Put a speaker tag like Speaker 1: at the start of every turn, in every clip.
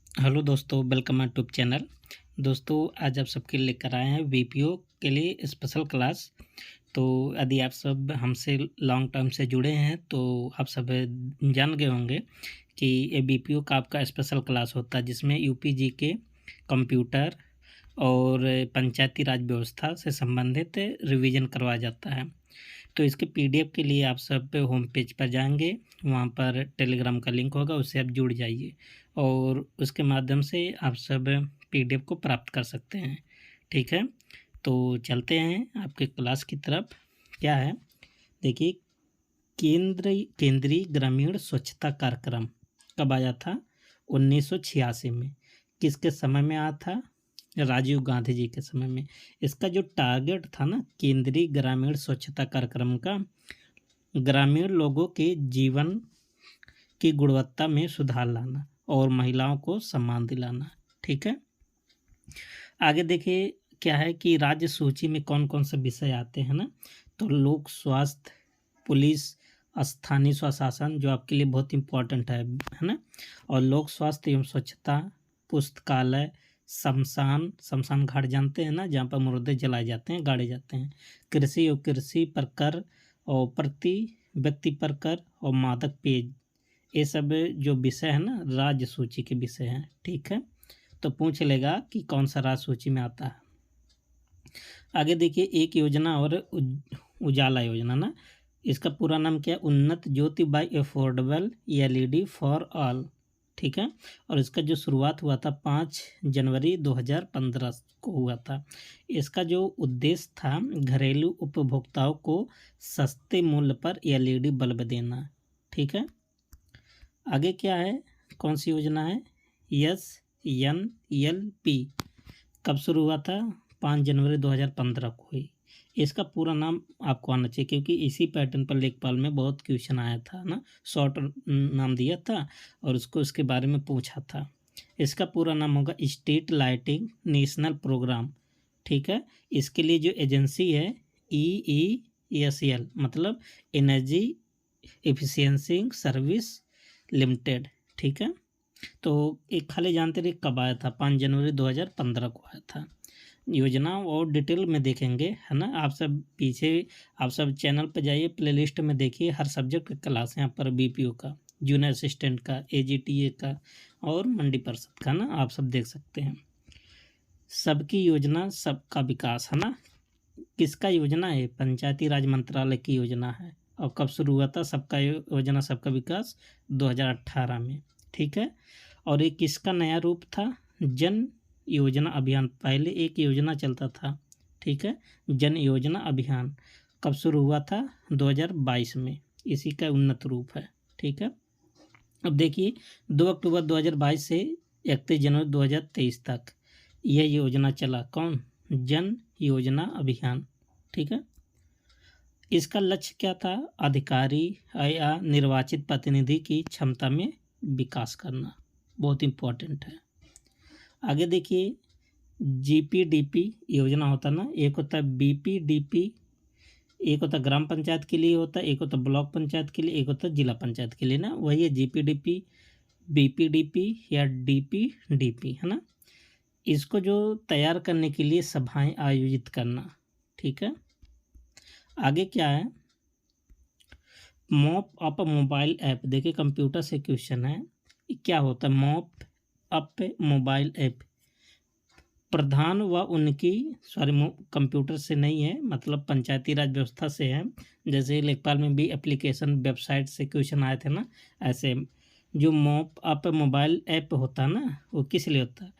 Speaker 1: Hello दोस्तों, welcome my YouTube channel. दोस्तों, आज आप सबके लिए लेकर आए हैं बीपीओ के लिए स्पेशल क्लास। तो यदि आप सब हमसे लॉन्ग टर्म से जुड़े हैं तो आप सब जान गए होंगे कि ये बीपीओ का आपका स्पेशल क्लास होता है, जिसमें यूपीजी के कंप्यूटर और पंचायती राज व्यवस्था से संबंधित रिवीजन करवाया जाता है। तो इसके पीडीएफ के लिए आप सब होम पेज पर जाएंगे, वहाँ पर टेलीग्राम का लिंक होगा, उससे आप जुड़ जाइए और उसके माध्यम से आप सब पीडीएफ को प्राप्त कर सकते हैं। ठीक है, तो चलते हैं आपके क्लास की तरफ। क्या है, देखिए, केंद्रीय ग्रामीण स्वच्छता कार्यक्रम कब आया था? 1986 में। किसके समय में आया था? राजीव गांधी जी के समय में। इसका जो टारगेट था ना, केंद्रीय ग्रामीण स्वच्छता कार्यक्रम का, ग्रामीण लोगों के जीवन की गुणवत्ता में सुधार लाना और महिलाओं को सम्मान दिलाना। ठीक है, आगे देखिए क्या है कि राज्य सूची में कौन कौन से विषय आते हैं ना, तो लोक स्वास्थ्य, पुलिस, स्थानीय स्वशासन, जो आपके लिए बहुत इम्पोर्टेंट है ना, और लोक स्वास्थ्य एवं स्वच्छता, पुस्तकालय, शमशान घाट जानते हैं ना, जहाँ पर मुर्दे जलाए जाते हैं, गाड़े जाते हैं, कृषि और कृषि पर कर और प्रति व्यक्ति पर कर और मादक पेय, ये सब जो विषय है ना, राज्य सूची के विषय हैं। ठीक है, तो पूछ लेगा कि कौन सा राज्य सूची में आता है। आगे देखिए, एक योजना और उजाला योजना ना, इसका पूरा नाम क्या है? Unnat Jyoti by affordable LED for all. ठीक है, और इसका जो शुरुआत हुआ था 5 जनवरी 2015 को हुआ था। इसका जो उद्देश्य था, घरेलू उपभोक्ताओं को सस्ते मूल्य पर एलईडी बल्ब देना। ठीक है, आगे क्या है, कौन सी योजना है? SNLP। कब शुरू हुआ था? 5 जनवरी 2015 को हुई। इसका पूरा नाम आपको आना चाहिए, क्योंकि इसी पैटर्न पर लेखपाल में बहुत क्वेश्चन आया था ना, शॉर्ट नाम दिया था और उसको इसके बारे में पूछा था। इसका पूरा नाम होगा स्ट्रीट लाइटिंग नेशनल प्रोग्राम। ठीक है, इसके लिए जो एजेंसी है EESL, मतलब एनर्जी एफिशिएंसी सर्विस लिमिटेड। ठीक है, तो एक खाली जानते रहिए कब आया था? 5 जनवरी 2015 को आया था। योजना और डिटेल में देखेंगे, है ना। आप सब चैनल पर जाइए, प्लेलिस्ट में देखिए, हर सब्जेक्ट का क्लास है यहाँ पर, बीपीओ का, जूनियर असिस्टेंट का, एजीटीए का और मंडी परिषद का ना, आप सब देख सकते हैं। सबकी योजना सबका विकास, है ना, किसका योजना है? पंचायती राज मंत्रालय की योजना है। और कब शुरू हुआ था सबका योजना सबका विकास? 2018 में। ठीक है, और ये किसका नया रूप था? जन योजना अभियान। पहले एक योजना चलता था, ठीक है, जन योजना अभियान। कब शुरू हुआ था? 2022 में। इसी का उन्नत रूप है। ठीक है, अब देखिए, 2 अक्टूबर 2022 से 31 जनवरी 2023 तक यह योजना चला। कौन? जन योजना अभियान। ठीक है, इसका लक्ष्य क्या था? अधिकारी या निर्वाचित प्रतिनिधि की क्षमता में विकास करना, बहुत इम्पोर्टेंट है। आगे देखिए, जीपीडीपी योजना होता ना, एक होता है बीपीडीपी, एक होता ग्राम पंचायत के लिए होता है, एक होता ब्लॉक पंचायत के लिए, एक होता जिला पंचायत के लिए ना, वही है जीपीडीपी, बीपीडीपी या डीपीडीपी, है ना। इसको जो तैयार करने के लिए सभाएं आयोजित करना। ठीक है, आगे क्या है? Mop up mobile app. देखिए, कंप्यूटर से क्वेश्चन है, क्या होता है मॉप अप मोबाइल ऐप? प्रधान व उनकी, कंप्यूटर से नहीं है, मतलब पंचायती राज व्यवस्था से है। जैसे लेखपाल में भी एप्लीकेशन वेबसाइट से क्वेश्चन आए थे ना, ऐसे जो मॉप अप मोबाइल ऐप होता है ना, वो किस लिए होता है?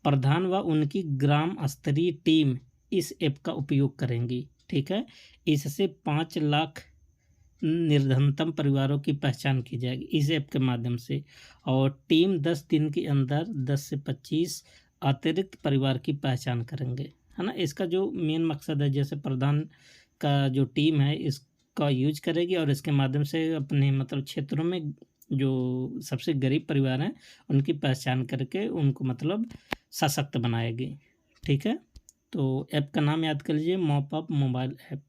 Speaker 1: प्रधान व उनकी ग्राम स्तरीय टीम इस ऐप का उपयोग करेंगी। ठीक है, इससे 5 लाख निर्धनतम परिवारों की पहचान की जाएगी इस ऐप के माध्यम से, और टीम 10 दिन के अंदर 10 से 25 अतिरिक्त परिवार की पहचान करेंगे, है ना। इसका जो मेन मकसद है, जैसे प्रधान का जो टीम है इसका यूज करेगी और इसके माध्यम से अपने मतलब क्षेत्रों में जो सबसे गरीब परिवार हैं उनकी पहचान करके उनको मतलब सशक्त बनाएगी। ठीक है, तो ऐप का नाम याद कर लीजिए, मॉप अप मोबाइल ऐप।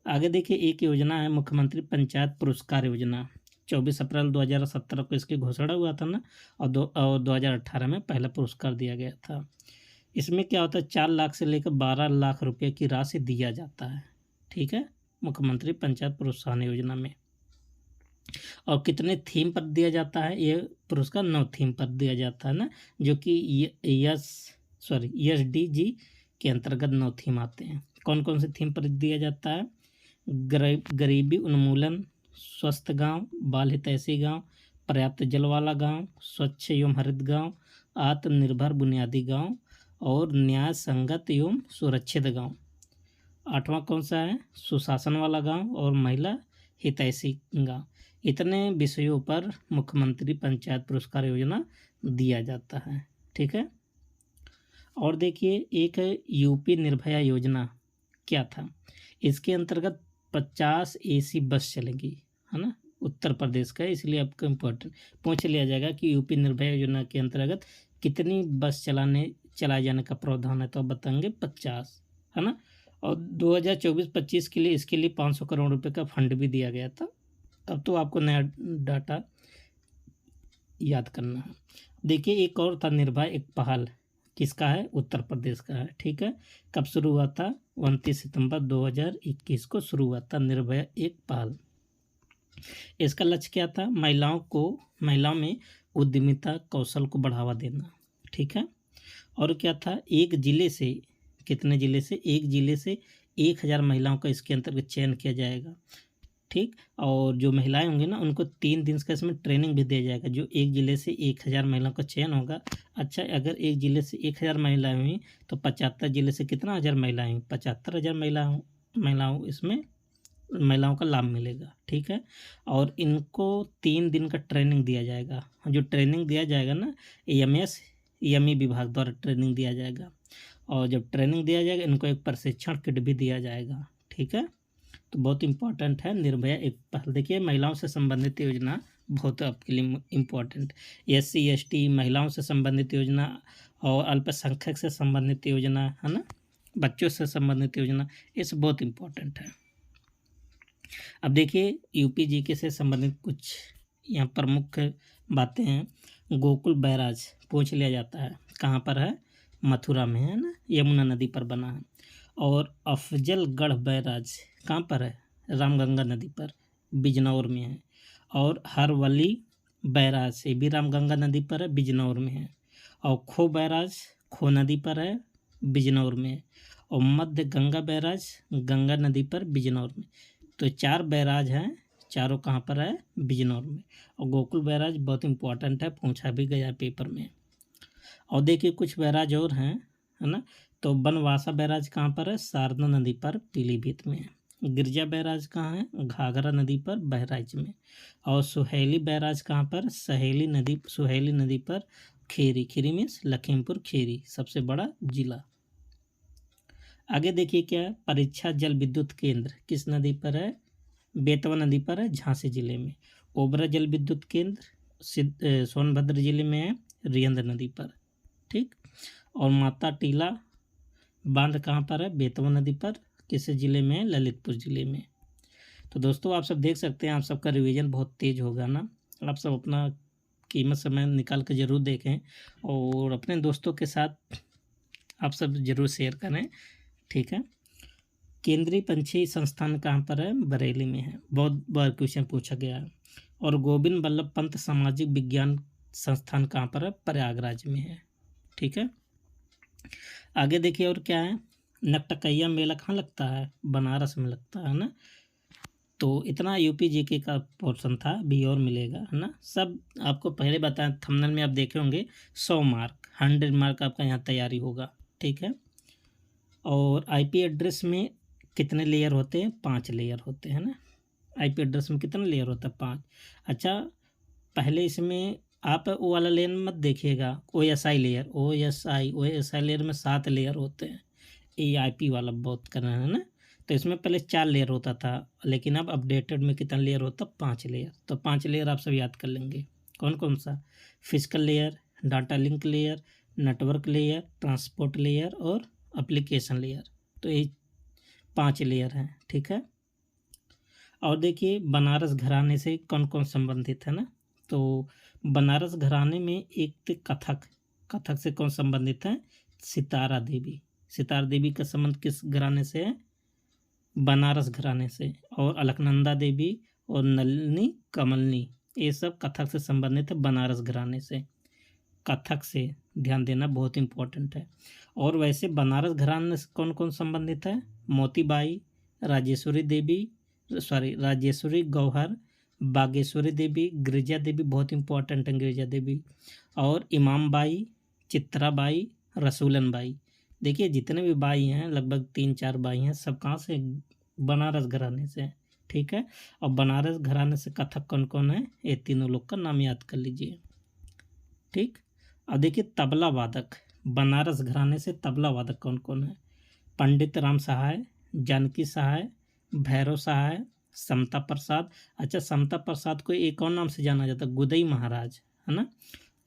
Speaker 1: आगे देखिए, एक योजना है मुख्यमंत्री पंचायत पुरस्कार योजना, 24 अप्रैल 2017 को इसकी घोषणा हुआ था ना, और 2018 में पहला पुरस्कार दिया गया था। इसमें क्या होता है, 4 लाख से लेकर 12 लाख रुपए की राशि दिया जाता है, ठीक है, मुख्यमंत्री पंचायत प्रोत्साहन योजना में। और कितने थीम पर दिया जाता है ये पुरस्कार? 9 थीम पर दिया जाता है ना, जो कि ESDG के अंतर्गत 9 थीम आते हैं। कौन कौन से थीम पर दिया जाता है? गरीबी उन्मूलन, स्वस्थ गांव, बाल हितैषी गांव, पर्याप्त जल वाला गांव, स्वच्छ एवं हरित गांव, आत्मनिर्भर बुनियादी गांव और न्याय संगत एवं सुरक्षित गांव। 8वां कौन सा है? सुशासन वाला गांव और महिला हितैषी गांव। इतने विषयों पर मुख्यमंत्री पंचायत पुरस्कार योजना दिया जाता है, ठीक है। और देखिए, एक है यूपी निर्भया योजना। क्या था? इसके अंतर्गत 50 AC बस चलेगी, है ना, उत्तर प्रदेश का, इसलिए आपको इम्पोर्टेंट पूछ लिया जाएगा कि यूपी निर्भया योजना के अंतर्गत कितनी बस चलाए जाने का प्रावधान है, तो आप बताएंगे 50, है ना। और 2024-25 के लिए इसके लिए 500 करोड़ रुपए का फंड भी दिया गया था। अब तो आपको नया डाटा याद करना है। देखिए, एक और था निर्भया, एक पहल, किसका है? उत्तर प्रदेश का है, ठीक है। कब शुरू हुआ था? 29 सितंबर 2021 को शुरू हुआ था निर्भया एक पहल। इसका लक्ष्य क्या था? महिलाओं में उद्यमिता कौशल को बढ़ावा देना, ठीक है। और क्या था? एक जिले से, कितने जिले से? एक जिले से 1000 महिलाओं का इसके अंतर्गत चयन किया जाएगा, ठीक। और जो महिलाएं होंगी ना, उनको 3 दिन का इसमें ट्रेनिंग भी दिया जाएगा। जो एक जिले से 1000 महिलाओं का चयन होगा, अच्छा, अगर एक जिले से 1000 महिलाएं हुई तो 75 जिले से कितना हज़ार महिलाएं हुई? 75,000 महिलाओं इसमें महिलाओं का लाभ मिलेगा, ठीक है। और इनको 3 दिन का ट्रेनिंग दिया जाएगा। जो ट्रेनिंग दिया जाएगा ना, EME विभाग द्वारा ट्रेनिंग दिया जाएगा। और जब ट्रेनिंग दिया जाएगा, इनको एक प्रशिक्षण किट भी दिया जाएगा, ठीक है। तो बहुत इंपॉर्टेंट है निर्भया एक पहल। देखिए, महिलाओं से संबंधित योजना बहुत आपके लिए इम्पोर्टेंट। SC ST महिलाओं से संबंधित योजना और अल्पसंख्यक से संबंधित योजना, है ना, बच्चों से संबंधित योजना, ये सब बहुत इम्पोर्टेंट है। अब देखिए, UP GK से संबंधित कुछ यहाँ प्रमुख बातें हैं। गोकुल बैराज पूछ लिया जाता है, कहाँ पर है? मथुरा में, है ना, यमुना नदी पर बना है। और अफजलगढ़ बैराज कहाँ पर है? रामगंगा नदी पर, बिजनौर में है। और हरवली बैराज, ये भी रामगंगा नदी पर है, बिजनौर में है। और खो बैराज खो नदी पर है, बिजनौर में है। और मध्य गंगा बैराज गंगा नदी पर, बिजनौर में। तो 4 बैराज हैं, चारों कहाँ पर है? बिजनौर में। और गोकुल बैराज बहुत इंपॉर्टेंट है, पूछा भी गया पेपर में। और देखिए, कुछ बैराज और हैं, है ना। तो बनवासा बैराज कहाँ पर है? शारदा नदी पर, पीलीभीत में है। गिरजा बैराज कहाँ है? घाघरा नदी पर, बहराइच में। और सुहेली बैराज कहाँ पर? सुहेली नदी पर, खीरी मीन्स लखीमपुर खीरी, सबसे बड़ा जिला। आगे देखिए, क्या है? परीक्षा जल विद्युत केंद्र किस नदी पर है? बेतवा नदी पर है, झांसी जिले में। ओबरा जल विद्युत केंद्र सोनभद्र जिले में है, रियंद नदी पर, ठीक। और माता टीला बांध कहाँ पर है? बेतवा नदी पर, किस जिले में है? ललितपुर जिले में। तो दोस्तों, आप सब देख सकते हैं, आप सबका रिवीजन बहुत तेज होगा ना। आप सब अपना कीमत समय निकाल कर ज़रूर देखें और अपने दोस्तों के साथ आप सब ज़रूर शेयर करें, ठीक है। केंद्रीय पंछी संस्थान कहाँ पर है? बरेली में है, बहुत बार क्वेश्चन पूछा गया है। और गोविंद बल्लभ पंत सामाजिक विज्ञान संस्थान कहाँ पर है? प्रयागराज में है, ठीक है। आगे देखिए, और क्या है? नकटकैया मेला कहाँ लगता है? बनारस में लगता है ना। तो इतना UP GK का पोर्शन था, भी और मिलेगा, है ना। सब आपको पहले बताएं, थंबनेल में आप देखे होंगे 100 मार्क, 100 मार्क आपका यहाँ तैयारी होगा, ठीक है। और IP एड्रेस में कितने लेयर होते हैं? 5 लेयर होते हैं ना। IP एड्रेस में कितना लेयर होता है? 5। अच्छा, पहले इसमें आप वो वाला लेयर मत देखिएगा, OSI लेयर में 7 लेयर होते हैं। ये IP वाला बहुत करना है ना। तो इसमें पहले 4 लेयर होता था, लेकिन अब अपडेटेड में कितना लेयर होता? 5 लेयर। तो 5 लेयर आप सब याद कर लेंगे। कौन कौन सा? Physical layer, data link layer, network layer, transport layer और एप्लीकेशन लेयर। तो ये 5 लेयर हैं, ठीक है। और देखिए बनारस घराने से कौन कौन संबंधित है ना, तो बनारस घराने में एक थे कथक। कथक से कौन संबंधित है? सितारा देवी। सितारा देवी का संबंध किस घराने से है? बनारस घराने से। और अलकनंदा देवी और नलिनी कमलनी, ये सब कथक से संबंधित है बनारस घराने से। कथक से ध्यान देना बहुत इंपॉर्टेंट है। और वैसे बनारस घराने से कौन कौन संबंधित है? मोतीबाई, राजेश्वरी देवी, राजेश्वरी गौहर, बागेश्वरी देवी, गिरिजा देवी, बहुत इंपॉर्टेंट है गिरिजा देवी, और इमाम बाई, चित्राबाई, रसूलन बाई। देखिए जितने भी बाई हैं, लगभग 3-4 बाई हैं, सब कहाँ से? बनारस घराने से। ठीक है। और बनारस घराने से कथक कौन कौन है? ये तीनों लोग का नाम याद कर लीजिए। ठीक। अब देखिए तबला वादक, बनारस घराने से तबला वादक कौन कौन है? पंडित राम सहाय, जानकी सहाय, भैरव सहाय, समता प्रसाद। अच्छा, समता प्रसाद को एक और नाम से जाना जाता है, गुदई महाराज, है ना।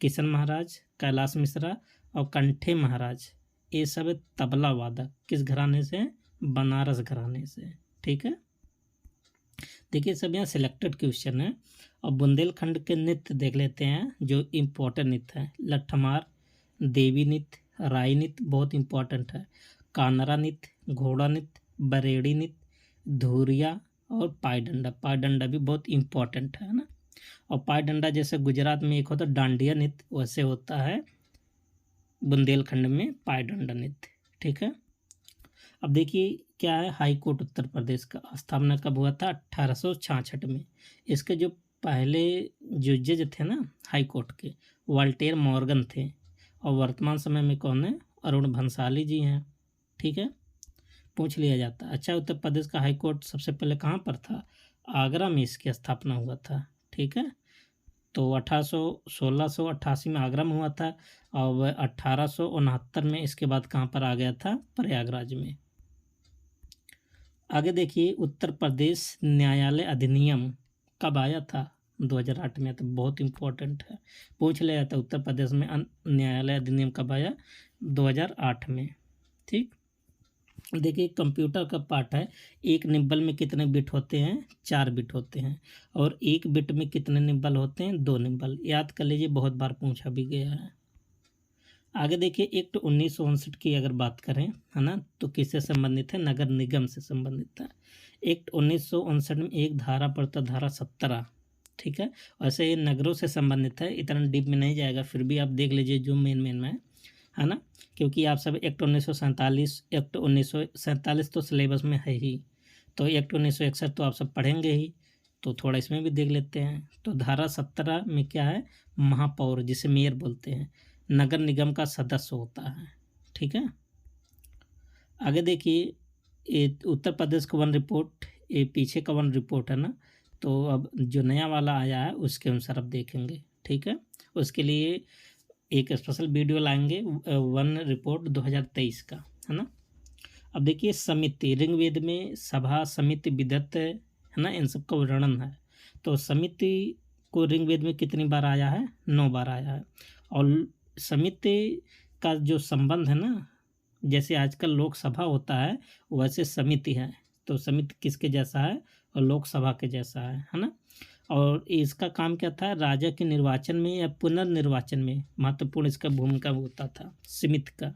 Speaker 1: किशन महाराज, कैलाश मिश्रा और कंठे महाराज, ये सब है तबला वादक। किस घराने से? बनारस घराने से। ठीक है। देखिए सब यहाँ सिलेक्टेड क्वेश्चन है। और बुंदेलखंड के नृत्य देख लेते हैं जो इम्पोर्टेंट नृत्य है। लठमार, देवी नृत्य, राई नृत्य बहुत इम्पोर्टेंट है, कानरा नृत्य, घोड़ा नृत्य, बरेड़ी नृत्य, धूरिया और पायडंडा। पायडंडा भी बहुत इम्पोर्टेंट है ना। और पायडंडा जैसे गुजरात में एक होता है डांडिया नृत्य, वैसे होता है बुंदेलखंड में पायडंडा नृत्य। ठीक है। अब देखिए क्या है, हाई कोर्ट उत्तर प्रदेश का स्थापना कब हुआ था? 1866 में। इसके जो पहले जो जज थे ना हाई कोर्ट के, वाल्टेर मॉर्गन थे, और वर्तमान समय में कौन है? अरुण भंसाली जी हैं। ठीक है, पूछ लिया जाता है। अच्छा, उत्तर प्रदेश का हाई कोर्ट सबसे पहले कहाँ पर था? आगरा में इसकी स्थापना हुआ था। ठीक है, तो 1688 में आगरा में हुआ था, और 1869 में इसके बाद कहाँ पर आ गया था? प्रयागराज में। आगे देखिए उत्तर प्रदेश न्यायालय अधिनियम कब आया था? 2008 में। तो बहुत इम्पोर्टेंट है, पूछ लिया जाता है उत्तर प्रदेश में न्यायालय अधिनियम कब आया? 2008 में। ठीक। देखिए कंप्यूटर का पार्ट है। एक निब्बल में कितने बिट होते हैं? 4 बिट होते हैं। और एक बिट में कितने निब्बल होते हैं? 2 निब्बल। याद कर लीजिए, बहुत बार पूछा भी गया है। आगे देखिए एक्ट 1959 की अगर बात करें, है ना, तो किससे संबंधित है? नगर निगम से संबंधित है। एक्ट 1959 में एक धारा पड़ता, धारा 17। ठीक है, वैसे ये नगरों से संबंधित है, इतना डीप में नहीं जाएगा, फिर भी आप देख लीजिए जो मेन में है ना, क्योंकि आप सब एक्ट 1947 तो सिलेबस में है ही, तो एक्ट 1961 तो आप सब पढ़ेंगे ही, तो थोड़ा इसमें भी देख लेते हैं। तो धारा 17 में क्या है? महापौर, जिसे मेयर बोलते हैं, नगर निगम का सदस्य होता है। ठीक है। आगे देखिए ये उत्तर प्रदेश का वन रिपोर्ट, ये पीछे का वन रिपोर्ट है ना, तो अब जो नया वाला आया है उसके अनुसार अब देखेंगे। ठीक है, उसके लिए एक स्पेशल वीडियो लाएंगे, वन रिपोर्ट 2023 का, है ना। अब देखिए समिति, ऋग्वेद में सभा, समिति, विदत, है ना, इन सब का वर्णन है। तो समिति को ऋग्वेद में कितनी बार आया है? 9 बार आया है। और समिति का जो संबंध है ना, जैसे आजकल लोकसभा होता है वैसे समिति है, तो समिति किसके जैसा है? और लोकसभा के जैसा है ना। और इसका काम क्या था? राजा के निर्वाचन में या पुनर्निर्वाचन में महत्वपूर्ण इसका भूमिका होता था समिति का।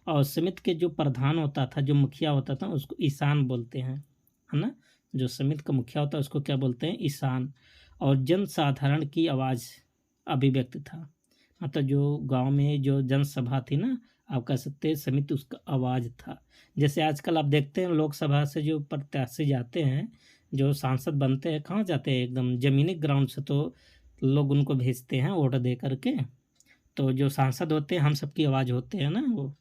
Speaker 1: और समिति के जो प्रधान होता था, जो मुखिया होता था, उसको ईशान बोलते हैं, है ना। जो समिति का मुखिया होता है उसको क्या बोलते हैं? ईशान। और जनसाधारण की आवाज़ अभिव्यक्ति था, मतलब जो गांव में जो जनसभा थी ना, आप कह सकते हैं समिति उसका आवाज़ था। जैसे आजकल आप देखते हैं लोकसभा से जो प्रत्याशी जाते हैं, जो सांसद बनते हैं, कहाँ जाते हैं? एकदम ज़मीनी ग्राउंड से तो लोग उनको भेजते हैं वोट दे करके। तो जो सांसद होते हैं हम सबकी आवाज़ होते हैं ना वो,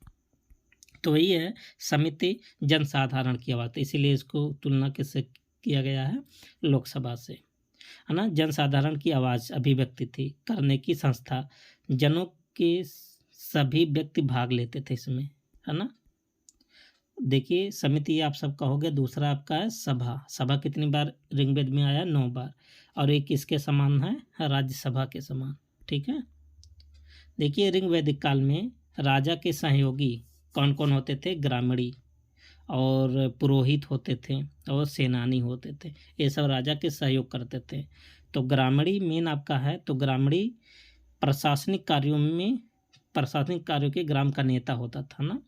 Speaker 1: तो वही है समिति, जनसाधारण की आवाज़। इसीलिए इसको तुलना किससे किया गया है? लोकसभा से, है ना। जनसाधारण की आवाज़ अभिव्यक्ति थी करने की संस्था, जनों के सभी व्यक्ति भाग लेते थे इसमें, है ना। देखिए समिति आप सब कहोगे। दूसरा आपका है सभा। सभा कितनी बार ऋग्वेद में आया? 9 बार। और एक किसके समान है? राज्यसभा के समान। ठीक है। देखिए ऋग्वैदिक काल में राजा के सहयोगी कौन कौन होते थे? ग्रामीणी। और पुरोहित होते थे और सेनानी होते थे। ये सब राजा के सहयोग करते थे। तो ग्रामीणी मेन आपका है, तो ग्रामीणी प्रशासनिक कार्यों के ग्राम का नेता होता था ना।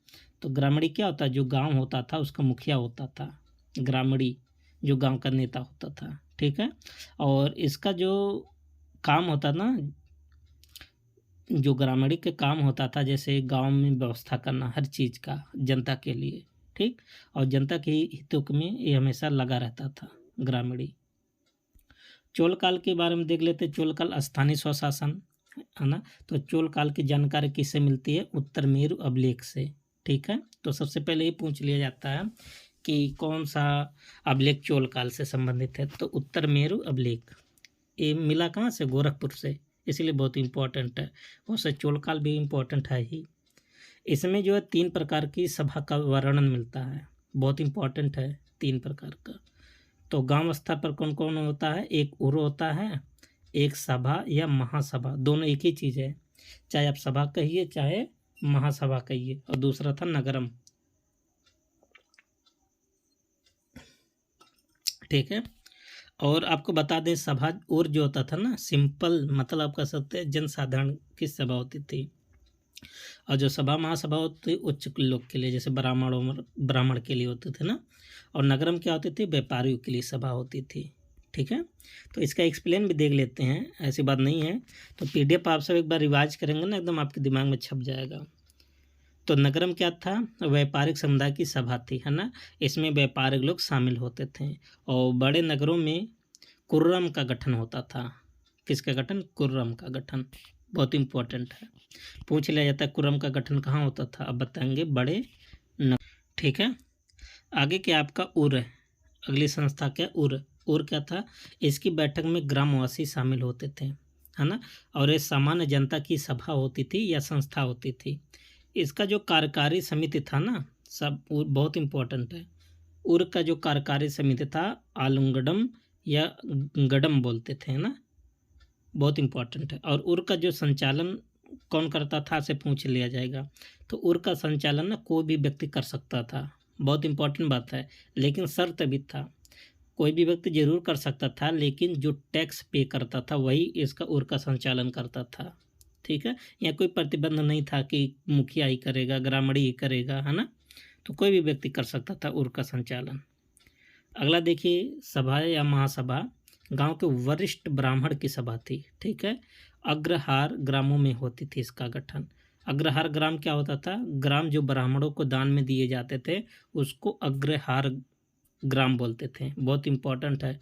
Speaker 1: तो ग्रामीणी क्या होता है, जो गांव होता था उसका मुखिया होता था। ग्रामीणी जो गांव का नेता होता था, ठीक है। और इसका जो काम होता ना, जो ग्रामीणी के काम होता था, जैसे गांव में व्यवस्था करना हर चीज़ का जनता के लिए, ठीक। और जनता के हितों में ये हमेशा लगा रहता था ग्रामीणी। चोल काल के बारे में देख लेते हैं। चोल काल स्थानीय स्वशासन, है ना। तो चोल काल की जानकारी किससे मिलती है, उत्तर मेरु अभिलेख से, ठीक है। तो सबसे पहले ये पूछ लिया जाता है कि कौन सा अभिलेख चोल काल से संबंधित है, तो उत्तर मेरु अभिलेख। ये मिला कहाँ से, गोरखपुर से, इसलिए बहुत इंपॉर्टेंट है। वैसे चोल काल भी इम्पोर्टेंट है ही। इसमें जो है 3 प्रकार की सभा का वर्णन मिलता है, बहुत इंपॉर्टेंट है 3 प्रकार का। तो गांव स्तर पर कौन कौन होता है, एक उर होता है, एक सभा या महासभा, दोनों एक ही चीज़ है, चाहे आप सभा कहिए चाहे महासभा कहिए। और दूसरा था नगरम, ठीक है। और आपको बता दें सभा और जो होता था ना, सिंपल मतलब आप कह सकते हैं जनसाधारण की सभा होती थी। और जो सभा महासभा होती थी उच्च लोग के लिए, जैसे ब्राह्मण के लिए होते थे ना। और नगरम क्या होती थी, व्यापारियों के लिए सभा होती थी, ठीक है। तो इसका एक्सप्लेन भी देख लेते हैं, ऐसी बात नहीं है। तो पीडीएफ आप सब एक बार रिवाइज करेंगे ना, एकदम आपके दिमाग में छप जाएगा। तो नगरम क्या था, व्यापारिक समुदाय की सभा थी, है ना। इसमें व्यापारिक लोग शामिल होते थे। और बड़े नगरों में कुर्रम का गठन होता था। किसका गठन, कुर्रम का गठन, बहुत इंपॉर्टेंट है। पूछ लिया जाता है कुर्रम का गठन कहाँ होता था, अब बताएंगे बड़े नगर, ठीक है। आगे क्या आपका उर है, अगली संस्था क्या, उर क्या था, इसकी बैठक में ग्रामवासी शामिल होते थे, है ना। और ये सामान्य जनता की सभा होती थी या संस्था होती थी। इसका जो कार्यकारी समिति था ना, सब बहुत इंपॉर्टेंट है। उर का जो कार्यकारी समिति था आलुंगडम या गडम बोलते थे, है ना, बहुत इंपॉर्टेंट है। और उर का जो संचालन कौन करता था से पूछ लिया जाएगा। तो उर का संचालन ना कोई भी व्यक्ति कर सकता था, बहुत इंपॉर्टेंट बात है। लेकिन शर्त भी था, कोई भी व्यक्ति जरूर कर सकता था, लेकिन जो टैक्स पे करता था वही इसका उर का संचालन करता था, ठीक है। यहाँ कोई प्रतिबंध नहीं था कि मुखिया ही करेगा, ग्रामीणी ही करेगा, है ना। तो कोई भी व्यक्ति कर सकता था उर का संचालन। अगला देखिए, सभा या महासभा गांव के वरिष्ठ ब्राह्मण की सभा थी, ठीक है। अग्रहार ग्रामों में होती थी इसका गठन। अग्रहार ग्राम क्या होता था, ग्राम जो ब्राह्मणों को दान में दिए जाते थे उसको अग्रहार ग्राम बोलते थे, बहुत इंपॉर्टेंट है,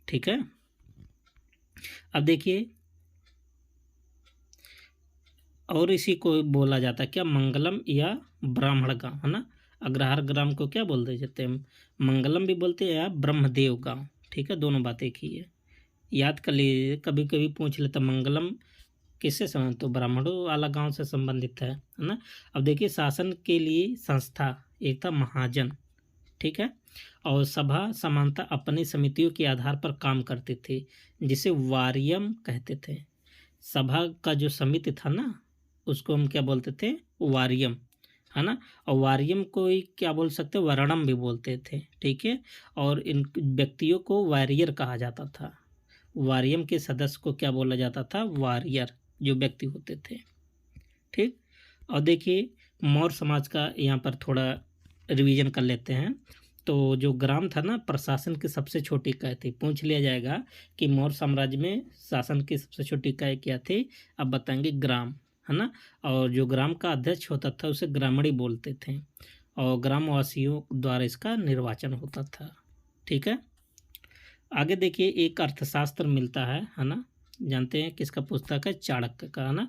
Speaker 1: ठीक है। अब देखिए, और इसी को बोला जाता है क्या, मंगलम या ब्राह्मण गांव, है ना। अग्रहार ग्राम को क्या बोलते जाते हैं, मंगलम भी बोलते हैं या ब्रह्मदेव गांव, ठीक है। दोनों बातें एक ही है, याद कर लीजिए। कभी कभी पूछ लेता मंगलम किससे संबंधित, तो ब्राह्मणों वाला गांव से संबंधित है ना। अब देखिए, शासन के लिए संस्था एक था महाजन, ठीक है। और सभा समानता अपनी समितियों के आधार पर काम करती थी, जिसे वारियम कहते थे। सभा का जो समिति था ना उसको हम क्या बोलते थे, वारियम, है ना। और वारियम को ही क्या बोल सकते, वर्णम भी बोलते थे, ठीक है। और इन व्यक्तियों को वारियर कहा जाता था। वारियम के सदस्य को क्या बोला जाता था, वारियर, जो व्यक्ति होते थे, ठीक। और देखिए, मौर्य समाज का यहाँ पर थोड़ा रिवीजन कर लेते हैं। तो जो ग्राम था ना, प्रशासन की सबसे छोटी इकाई थी। पूछ लिया जाएगा कि मौर्य साम्राज्य में शासन की सबसे छोटी इकाई क्या थी, अब बताएंगे ग्राम, है ना। और जो ग्राम का अध्यक्ष होता था उसे ग्रामीणी बोलते थे। और ग्रामवासियों द्वारा इसका निर्वाचन होता था, ठीक है। आगे देखिए, एक अर्थशास्त्र मिलता है ना, जानते हैं किसका पुस्तक है, चाणक्य का, है ना।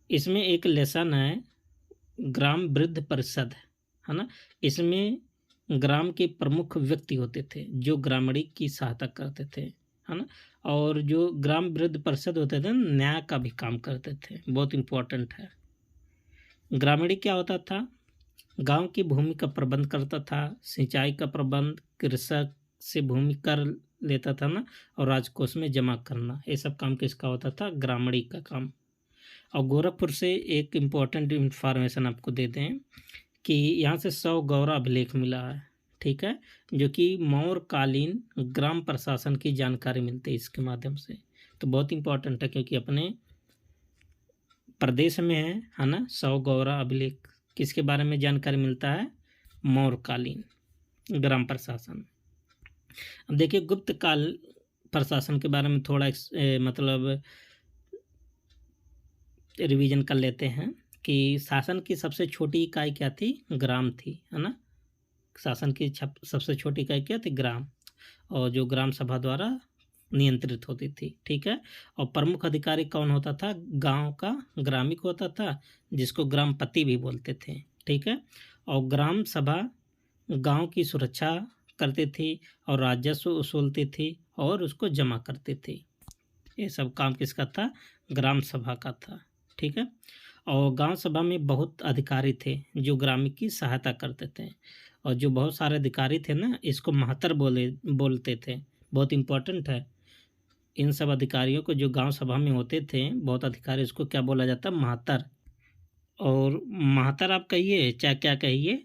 Speaker 1: इसमें एक लेसन है ग्राम वृद्ध परिषद, है ना। इसमें ग्राम के प्रमुख व्यक्ति होते थे जो ग्रामीणी की सहायता करते थे, है ना। और जो ग्राम वृद्ध परिषद होते थे न्याय का भी काम करते थे, बहुत इंपॉर्टेंट है। ग्रामीणी क्या होता था, गांव की भूमि का प्रबंध करता था, सिंचाई का प्रबंध, कृषक से भूमि कर लेता था ना, और राजकोष में जमा करना, ये सब काम किसका होता था, ग्रामीणी का काम। और गोरखपुर से एक इम्पॉर्टेंट इंफॉर्मेशन आपको दे दें कि यहाँ से 100 गौरव अभिलेख मिला है, ठीक है, जो कि मौर्यकालीन ग्राम प्रशासन की जानकारी मिलती है इसके माध्यम से। तो बहुत इंपॉर्टेंट है क्योंकि अपने प्रदेश में है ना, 100 गौरव अभिलेख किसके बारे में जानकारी मिलता है, मौर्यकालीन ग्राम प्रशासन। अब देखिए गुप्त काल प्रशासन के बारे में थोड़ा मतलब रिवीजन कर लेते हैं कि शासन की सबसे छोटी इकाई क्या थी, ग्राम थी, है ना। शासन की सबसे छोटी इकाई क्या थी, ग्राम, और जो ग्राम सभा द्वारा नियंत्रित होती थी, ठीक है। और प्रमुख अधिकारी कौन होता था, गांव का ग्रामीण होता था, जिसको ग्रामपति भी बोलते थे, ठीक है। और ग्राम सभा गांव की सुरक्षा करती थी और राजस्व वसूलती थी और उसको जमा करती थी। ये सब काम किसका था, ग्राम सभा का था, ठीक है। और गांव सभा में बहुत अधिकारी थे जो ग्रामीण की सहायता करते थे, और जो बहुत सारे अधिकारी थे ना, इसको महत्तर बोलते थे। बहुत इम्पोर्टेंट है, इन सब अधिकारियों को जो गांव सभा में होते थे, बहुत अधिकारी, इसको क्या बोला जाता, महत्तर। और महत्तर आप कहिए चाहे क्या कहिए,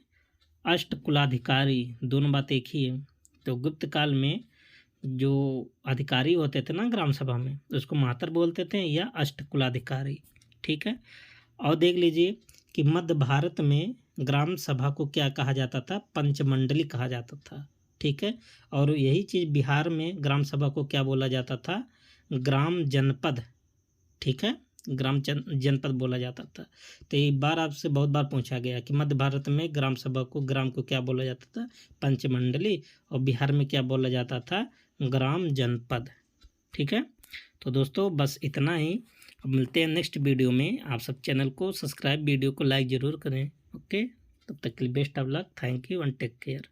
Speaker 1: अष्टकुलाधिकारी, दोनों बात एक ही है। तो गुप्त काल में जो अधिकारी होते थे ना ग्राम सभा में, उसको महत्तर बोलते थे या अष्टकुलाधिकारी, ठीक है। और देख लीजिए कि मध्य भारत में ग्राम सभा को क्या कहा जाता था, पंचमंडली कहा जाता था, ठीक है। और यही चीज़ बिहार में ग्राम सभा को क्या बोला जाता था, ग्राम जनपद, ठीक है, ग्राम जनपद बोला जाता था। तो एक बार आपसे बहुत बार पूछा गया कि मध्य भारत में ग्राम सभा को, ग्राम को क्या बोला जाता था, पंचमंडली, और बिहार में क्या बोला जाता था, ग्राम जनपद, ठीक है। तो दोस्तों बस इतना ही, अब मिलते हैं नेक्स्ट वीडियो में। आप सब चैनल को सब्सक्राइब, वीडियो को लाइक ज़रूर करें। ओके, तब तक के लिए best of luck, thank you and take care.